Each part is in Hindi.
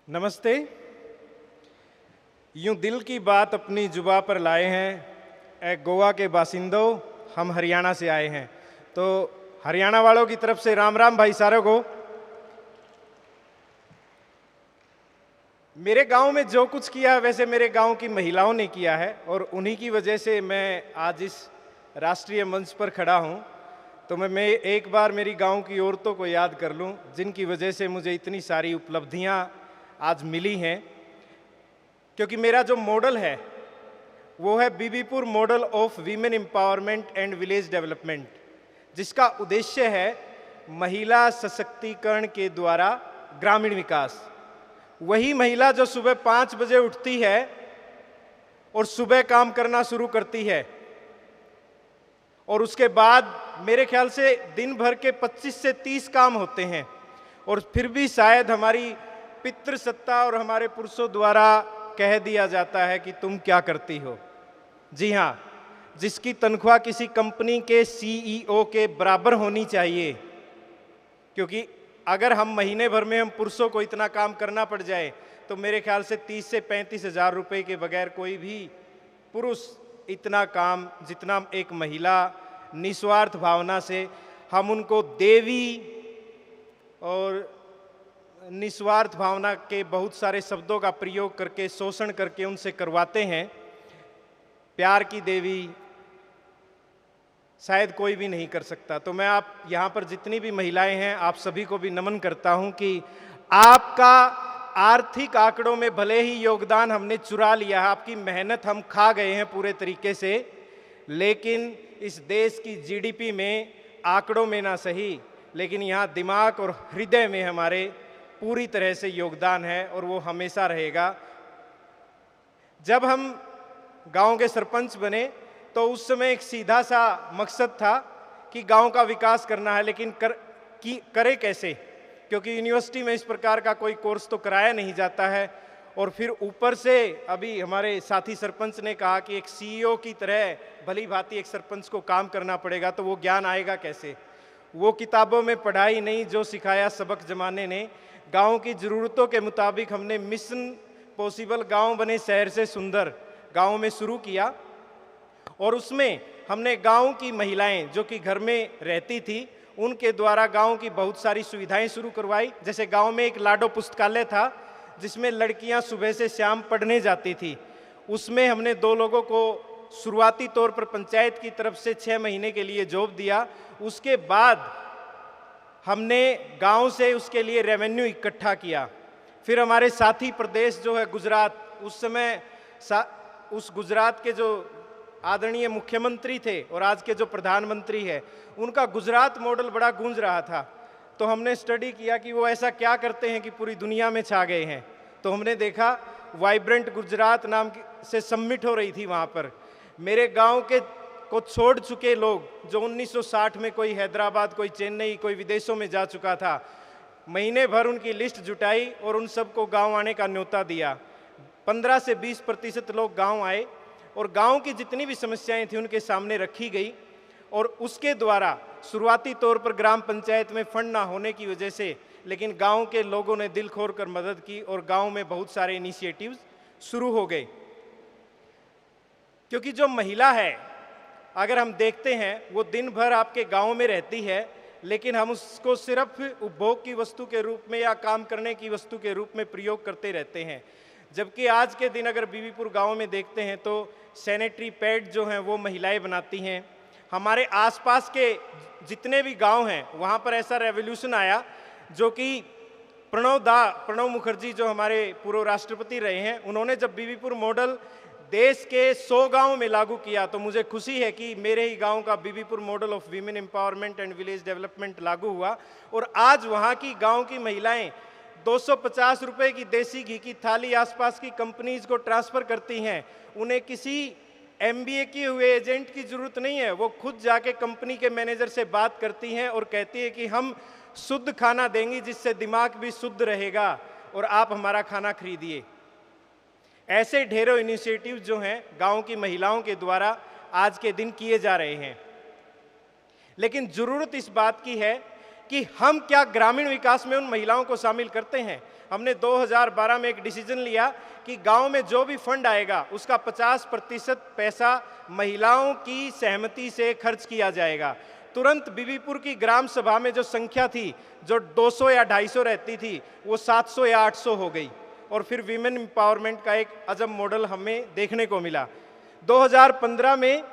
नमस्ते। यूं दिल की बात अपनी जुबा पर लाए हैं, ए गोवा के बासिंदों, हम हरियाणा से आए हैं। तो हरियाणा वालों की तरफ से राम राम भाई सारों को। मेरे गांव में जो कुछ किया है वैसे मेरे गांव की महिलाओं ने किया है और उन्हीं की वजह से मैं आज इस राष्ट्रीय मंच पर खड़ा हूं। तो मैं एक बार मेरी गांव की औरतों को याद कर लूं, जिनकी वजह से मुझे इतनी सारी उपलब्धियां आज मिली हैं। क्योंकि मेरा जो मॉडल है वो है Bibipur model of women empowerment and village development, जिसका उद्देश्य है महिला सशक्तिकरण के द्वारा ग्रामीण विकास। वही महिला जो सुबह 5 बजे उठती है और सुबह काम करना शुरू करती है और उसके बाद मेरे ख्याल से दिन भर के 25 से 30 काम होते हैं और फिर भी शायद हमारी पितृसत्ता और हमारे पुरुषों द्वारा कह दिया जाता है कि तुम क्या करती हो। जी हाँ, जिसकी तनख्वाह किसी कंपनी के सीईओ के बराबर होनी चाहिए। क्योंकि अगर हम महीने भर में हम पुरुषों को इतना काम करना पड़ जाए तो मेरे ख्याल से 30 से 35 हज़ार रुपये के बगैर कोई भी पुरुष इतना काम जितना एक महिला निस्वार्थ भावना से हम उनको देवी और निस्वार्थ भावना के बहुत सारे शब्दों का प्रयोग करके शोषण करके उनसे करवाते हैं। प्यार की देवी शायद कोई भी नहीं कर सकता। तो मैं आप यहाँ पर जितनी भी महिलाएं हैं आप सभी को भी नमन करता हूँ कि आपका आर्थिक आंकड़ों में भले ही योगदान हमने चुरा लिया है, आपकी मेहनत हम खा गए हैं पूरे तरीके से, लेकिन इस देश की जीडीपी में आंकड़ों में ना सही लेकिन यहाँ दिमाग और हृदय में हमारे पूरी तरह से योगदान है और वो हमेशा रहेगा। जब हम गांव के सरपंच बने तो उस समय एक सीधा सा मकसद था कि गांव का विकास करना है, लेकिन करे कैसे, क्योंकि यूनिवर्सिटी में इस प्रकार का कोई कोर्स तो कराया नहीं जाता है। और फिर ऊपर से अभी हमारे साथी सरपंच ने कहा कि एक सीईओ की तरह भली भांति एक सरपंच को काम करना पड़ेगा, तो वो ज्ञान आएगा कैसे। वो किताबों में पढ़ाई नहीं, जो सिखाया सबक जमाने ने। गांव की ज़रूरतों के मुताबिक हमने मिशन पॉसिबल गांव बने शहर से सुंदर गांव में शुरू किया और उसमें हमने गांव की महिलाएं जो कि घर में रहती थी उनके द्वारा गांव की बहुत सारी सुविधाएं शुरू करवाई। जैसे गांव में एक लाडो पुस्तकालय था जिसमें लड़कियां सुबह से शाम पढ़ने जाती थी। उसमें हमने 2 लोगों को शुरुआती तौर पर पंचायत की तरफ से 6 महीने के लिए जॉब दिया। उसके बाद हमने गांव से उसके लिए रेवेन्यू इकट्ठा किया। फिर हमारे साथी प्रदेश जो है गुजरात, उस समय उस गुजरात के जो आदरणीय मुख्यमंत्री थे और आज के जो प्रधानमंत्री है, उनका गुजरात मॉडल बड़ा गूंज रहा था। तो हमने स्टडी किया कि वो ऐसा क्या करते हैं कि पूरी दुनिया में छा गए हैं। तो हमने देखा वाइब्रेंट गुजरात नाम से समिट हो रही थी वहाँ पर। मेरे गांव के को छोड़ चुके लोग जो 1960 में कोई हैदराबाद, कोई चेन्नई, कोई विदेशों में जा चुका था, महीने भर उनकी लिस्ट जुटाई और उन सबको गाँव आने का न्योता दिया। 15 से 20% लोग गाँव आए और गांव की जितनी भी समस्याएं थी उनके सामने रखी गई और उसके द्वारा शुरुआती तौर पर ग्राम पंचायत में फंड ना होने की वजह से, लेकिन गांव के लोगों ने दिल खोल कर मदद की और गांव में बहुत सारे इनिशिएटिव्स शुरू हो गए। क्योंकि जो महिला है, अगर हम देखते हैं, वो दिन भर आपके गांव में रहती है, लेकिन हम उसको सिर्फ उपभोग की वस्तु के रूप में या काम करने की वस्तु के रूप में प्रयोग करते रहते हैं। जबकि आज के दिन अगर बीबीपुर गांव में देखते हैं तो सैनिटरी पैड जो हैं वो महिलाएं बनाती हैं। हमारे आसपास के जितने भी गांव हैं वहाँ पर ऐसा रेवोल्यूशन आया जो कि प्रणब मुखर्जी जो हमारे पूर्व राष्ट्रपति रहे हैं, उन्होंने जब बीबीपुर मॉडल देश के 100 गाँव में लागू किया तो मुझे खुशी है कि मेरे ही गाँव का Bibipur model of women empowerment and village development लागू हुआ और आज वहाँ की गाँव की महिलाएँ 250 रुपए की देसी घी की थाली आसपास की कंपनीज को ट्रांसफर करती हैं। उन्हें किसी एमबीए किए हुए एजेंट की जरूरत नहीं है, वो खुद जाके कंपनी के मैनेजर से बात करती हैं और कहती है कि हम शुद्ध खाना देंगी जिससे दिमाग भी शुद्ध रहेगा और आप हमारा खाना खरीदिए। ऐसे ढेरों इनिशिएटिव जो हैं गांव की महिलाओं के द्वारा आज के दिन किए जा रहे हैं। लेकिन जरूरत इस बात की है कि हम क्या ग्रामीण विकास में उन महिलाओं को शामिल करते हैं। हमने 2012 में एक डिसीजन लिया कि गांव में जो भी फंड आएगा उसका 50% पैसा महिलाओं की सहमति से खर्च किया जाएगा। तुरंत बीबीपुर की ग्राम सभा में जो संख्या थी, जो 200 या 250 रहती थी, वो 700 या 800 हो गई और फिर वीमेन एम्पावरमेंट का एक अजब मॉडल हमें देखने को मिला। 2015 में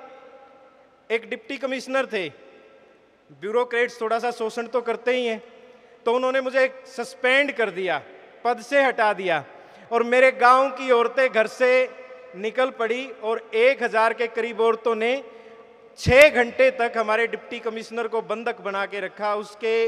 एक डिप्टी कमिश्नर थे, ब्यूरोक्रेट्स थोड़ा सा शोषण तो करते ही हैं, तो उन्होंने मुझे सस्पेंड कर दिया, पद से हटा दिया और मेरे गांव की औरतें घर से निकल पड़ी और 1000 के करीब औरतों ने 6 घंटे तक हमारे डिप्टी कमिश्नर को बंधक बना के रखा, उसके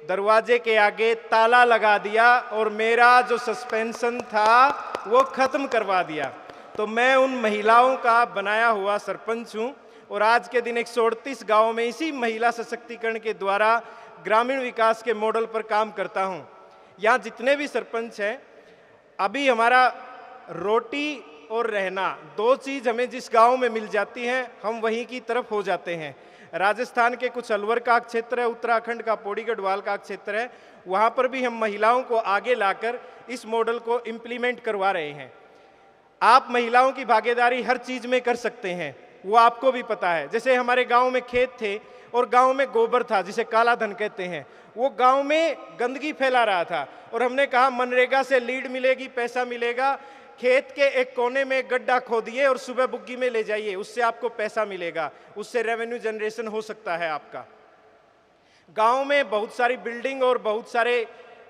दरवाजे के आगे ताला लगा दिया और मेरा जो सस्पेंशन था वो खत्म करवा दिया। तो मैं उन महिलाओं का बनाया हुआ सरपंच हूं और आज के दिन 138 गांवों में इसी महिला सशक्तिकरण के द्वारा ग्रामीण विकास के मॉडल पर काम करता हूं। यहाँ जितने भी सरपंच हैं, अभी हमारा रोटी और रहना 2 चीज हमें जिस गांव में मिल जाती हैं हम वहीं की तरफ हो जाते हैं। राजस्थान के कुछ अलवर का क्षेत्र है, उत्तराखंड का पौड़ी गढ़वाल का क्षेत्र है, वहाँ पर भी हम महिलाओं को आगे लाकर इस मॉडल को इम्प्लीमेंट करवा रहे हैं। आप महिलाओं की भागीदारी हर चीज में कर सकते हैं, वो आपको भी पता है। जैसे हमारे गांव में खेत थे और गांव में गोबर था जिसे काला धन कहते हैं, वो गांव में गंदगी फैला रहा था और हमने कहा मनरेगा से लीड मिलेगी, पैसा मिलेगा, खेत के एक कोने में गड्ढा खोदिए और सुबह बुग्गी में ले जाइए, उससे आपको पैसा मिलेगा, उससे रेवेन्यू जनरेशन हो सकता है आपका। गांव में बहुत सारी बिल्डिंग और बहुत सारे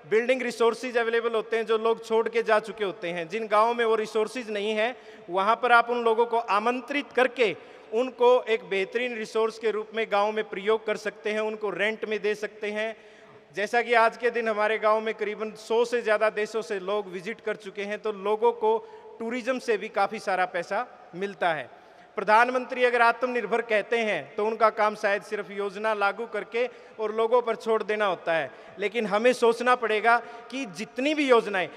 बिल्डिंग रिसोर्सेज अवेलेबल होते हैं जो लोग छोड़ के जा चुके होते हैं। जिन गांवों में वो रिसोर्सेज नहीं है, वहां पर आप उन लोगों को आमंत्रित करके उनको एक बेहतरीन रिसोर्स के रूप में गांव में प्रयोग कर सकते हैं, उनको रेंट में दे सकते हैं। जैसा कि आज के दिन हमारे गांव में करीबन 100 से ज़्यादा देशों से लोग विजिट कर चुके हैं, तो लोगों को टूरिज्म से भी काफ़ी सारा पैसा मिलता है। प्रधानमंत्री अगर आत्मनिर्भर कहते हैं तो उनका काम शायद सिर्फ योजना लागू करके और लोगों पर छोड़ देना होता है, लेकिन हमें सोचना पड़ेगा कि जितनी भी योजनाएं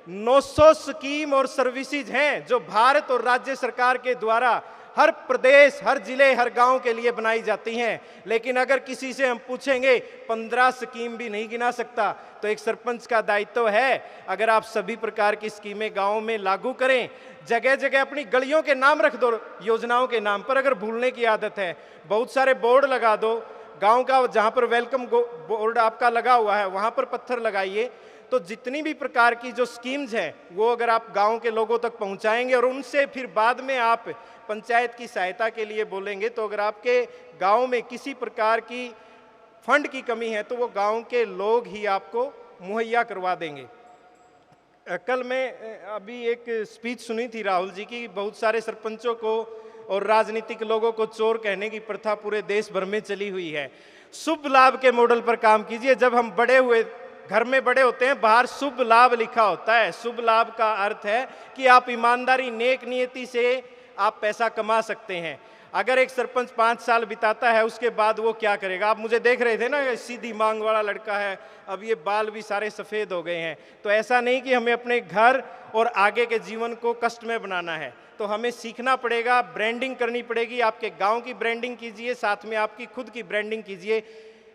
900 स्कीम और सर्विसेज हैं जो भारत और राज्य सरकार के द्वारा हर प्रदेश, हर जिले, हर गांव के लिए बनाई जाती हैं, लेकिन अगर किसी से हम पूछेंगे 15 स्कीम भी नहीं गिना सकता, तो एक सरपंच का दायित्व है अगर आप सभी प्रकार की स्कीमें गांव में लागू करें। जगह जगह अपनी गलियों के नाम रख दो योजनाओं के नाम पर, अगर भूलने की आदत है बहुत सारे बोर्ड लगा दो गांव का, जहां पर वेलकम बोर्ड आपका लगा हुआ है वहां पर पत्थर लगाइए। तो जितनी भी प्रकार की जो स्कीम्स हैं वो अगर आप गांव के लोगों तक पहुंचाएंगे और उनसे फिर बाद में आप पंचायत की सहायता के लिए बोलेंगे, तो अगर आपके गांव में किसी प्रकार की फंड की कमी है तो वो गांव के लोग ही आपको मुहैया करवा देंगे। कल मैं अभी एक स्पीच सुनी थी राहुल जी की, बहुत सारे सरपंचों को और राजनीतिक लोगों को चोर कहने की प्रथा पूरे देश भर में चली हुई है। शुभ लाभ के मॉडल पर काम कीजिए। जब हम बड़े हुए घर में बड़े होते हैं, बाहर शुभ लाभ लिखा होता है। शुभ लाभ का अर्थ है कि आप ईमानदारी, नेक नियति से आप पैसा कमा सकते हैं। अगर एक सरपंच 5 साल बिताता है उसके बाद वो क्या करेगा? आप मुझे देख रहे थे ना, सीधी मांग वाला लड़का है, अब ये बाल भी सारे सफ़ेद हो गए हैं। तो ऐसा नहीं कि हमें अपने घर और आगे के जीवन को कष्टमय बनाना है, तो हमें सीखना पड़ेगा, ब्रांडिंग करनी पड़ेगी। आपके गांव की ब्रांडिंग कीजिए, साथ में आपकी खुद की ब्रांडिंग कीजिए।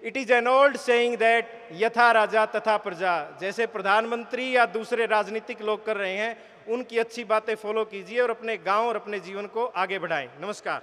It is an old saying that यथा राजा तथा प्रजा। जैसे प्रधानमंत्री या दूसरे राजनीतिक लोग कर रहे हैं, उनकी अच्छी बातें फॉलो कीजिए और अपने गांव और अपने जीवन को आगे बढ़ाएं। नमस्कार।